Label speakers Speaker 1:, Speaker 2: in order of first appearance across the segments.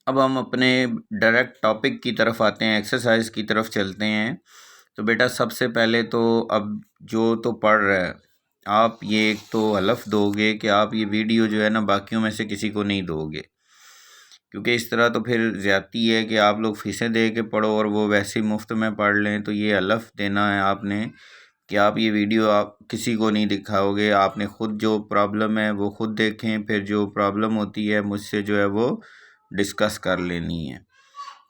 Speaker 1: अब हम अपने डायरेक्ट टॉपिक की तरफ आते हैं, एक्सरसाइज की तरफ चलते हैं। तो बेटा सबसे पहले तो अब जो तो पढ़ रहा है, आप ये एक तो हलफ दोगे कि आप ये वीडियो जो है ना बाकियों में से किसी को नहीं दोगे, क्योंकि इस तरह तो फिर ज़्यादती है कि आप लोग फीसें दे के पढ़ो और वो वैसे ही मुफ्त में पढ़ लें। तो ये हलफ देना है आपने कि आप ये वीडियो आप किसी को नहीं दिखाओगे। आपने ख़ुद जो प्रॉब्लम है वो ख़ुद देखें, फिर जो प्रॉब्लम होती है मुझसे जो है वो डिस्कस कर लेनी है।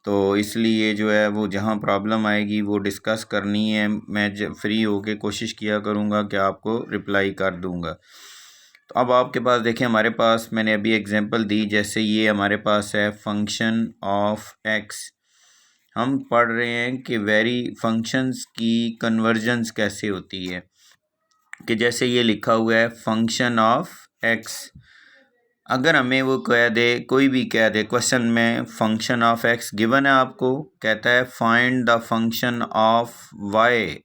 Speaker 1: तो इसलिए जो है वो जहाँ प्रॉब्लम आएगी वो डिस्कस करनी है। मैं जब फ्री होके कोशिश किया करूँगा कि आपको रिप्लाई कर दूँगा। तो अब आपके पास देखिए, हमारे पास मैंने अभी एग्जांपल दी, जैसे ये हमारे पास है फंक्शन ऑफ एक्स। हम पढ़ रहे हैं कि वेरी फंक्शंस की कन्वर्जेंस कैसे होती है, कि जैसे ये लिखा हुआ है फंक्शन ऑफ एक्स। अगर हमें वो कह दे, कोई भी कह दे क्वेश्चन में फंक्शन ऑफ एक्स गिवन है, आपको कहता है find the function of Y.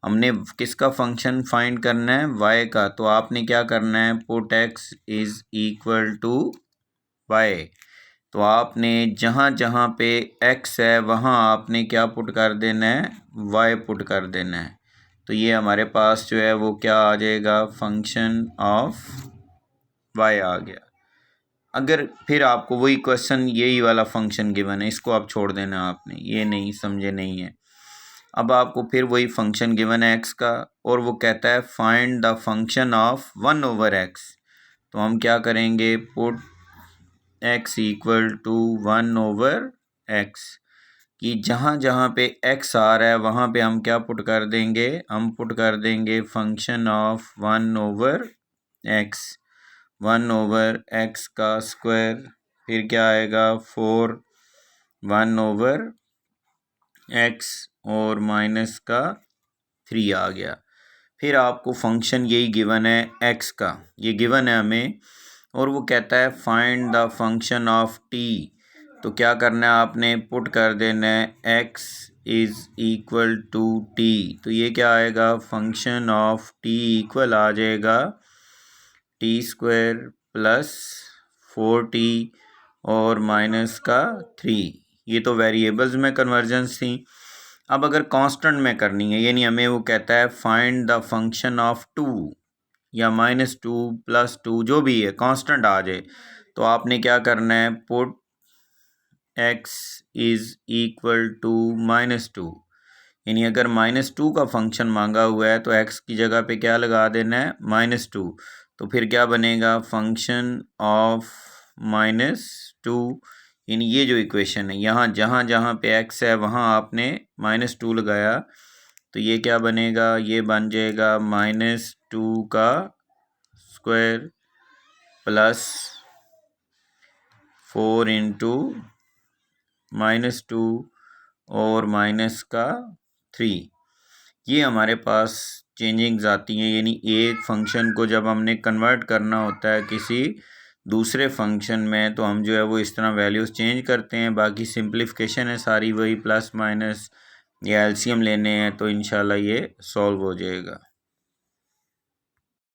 Speaker 1: हमने किसका फंक्शन फाइंड करना है? वाई का। तो आपने क्या करना है? Put X is equal to Y. तो आपने जहाँ जहाँ पे एक्स है वहाँ आपने क्या पुट कर देना है? वाई पुट कर देना है। तो ये हमारे पास जो है वो क्या आ जाएगा? फंक्शन ऑफ वाई आ गया। अगर फिर आपको वही क्वेश्चन, यही वाला फंक्शन गिवन है, इसको आप छोड़ देना, आपने ये नहीं समझे नहीं है। अब आपको फिर वही फंक्शन गिवन है एक्स का, और वो कहता है find the function of 1/x। तो हम क्या करेंगे? Put x equal to 1/x, कि जहाँ जहाँ पे x आ रहा है वहाँ पे हम क्या पुट कर देंगे? हम पुट कर देंगे फंक्शन ऑफ 1/x। 1/x का स्क्वायर, फिर क्या आएगा? 4 1/x और माइनस का 3 आ गया। फिर आपको फंक्शन यही गिवन है x का, ये गिवन है हमें, और वो कहता है find the function of t। तो क्या करना है? आपने पुट कर देना है x is equal to t। तो ये क्या आएगा? फंक्शन ऑफ t इक्वल आ जाएगा t² प्लस 4t और माइनस का 3। ये तो वेरिएबल्स में कन्वर्जेंस थी। अब अगर कांस्टेंट में करनी है, यानी हमें वो कहता है फाइंड द फंक्शन ऑफ 2 या -2 +2 जो भी है कांस्टेंट आ जाए, तो आपने क्या करना है? Put x is equal to -2। यानी अगर -2 का फंक्शन मांगा हुआ है तो x की जगह पे क्या लगा देना है? -2। तो फिर क्या बनेगा? Function of -2। यानी ये जो इक्वेशन है, यहाँ जहाँ जहाँ पे x है वहाँ आपने -2 लगाया, तो ये क्या बनेगा? ये बन जाएगा -2 का स्क्वायर प्लस 4 इंटू -2 और माइनस का 3। ये हमारे पास चेंजिंग्स आती हैं, यानी एक फंक्शन को जब हमने कन्वर्ट करना होता है किसी दूसरे फंक्शन में, तो हम जो है वो इस तरह वैल्यूज़ चेंज करते हैं। बाकी सिंप्लीफिकेशन है सारी वही, प्लस माइनस या एलसीएम लेने हैं, तो इंशाल्लाह ये सॉल्व हो जाएगा।